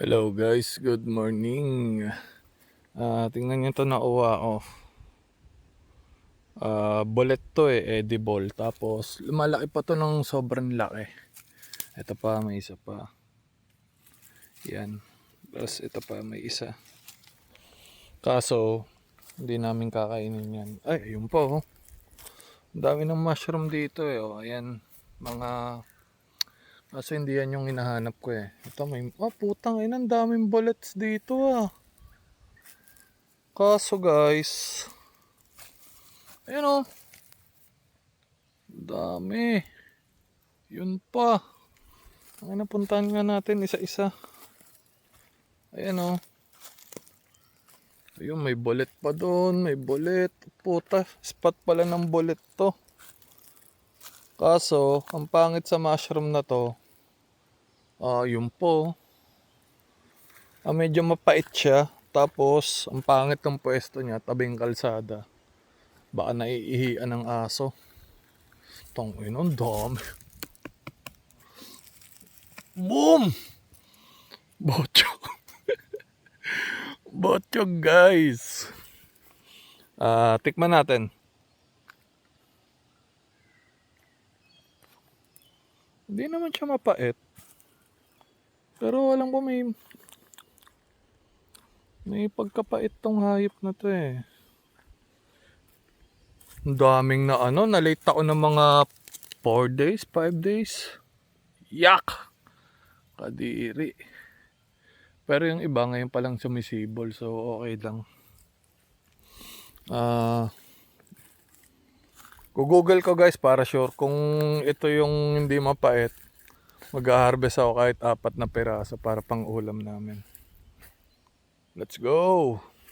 Hello guys, good morning. Tingnan nyo to, nauwa ko. Bullet to edible. Tapos lumalaki pa to ng sobrang laki. Ito pa, may isa pa. Yan. Tapos ito pa, may isa. Kaso, hindi namin kakainin yan. Ay, ayun po. Oh. Ang dami ng mushroom dito Oh. Ayan, mga... Kaso hindi yan yung hinahanap ko Ito may... putang ina, ang daming bullets dito Kaso guys... Ayun dami. Yun pa. Ang napuntahan nga natin isa-isa. Ayan Ayun, may bullet pa doon. May bullet. Puta, spot pala ng bullet to. Kaso, ang pangit sa mushroom na to. Yun po. Medyo mapait siya. Tapos, ang pangit ng pwesto niya, tabing kalsada. Baka naiihian ng aso. Tangin, ang dami. Boom! Botchog. Botchog guys. Tikman natin. Hindi naman siya mapait. Pero alam ko may pagkapait tong hayop na to Ang daming na-late ako ng mga 4 days, 5 days. Yak! Kadiri. Pero yung iba ngayon pa lang sumisibol, so okay lang. Google ko guys para sure kung ito yung hindi mapait. Mag-harvest ako kahit 4 na piraso para pang ulam namin. Let's go!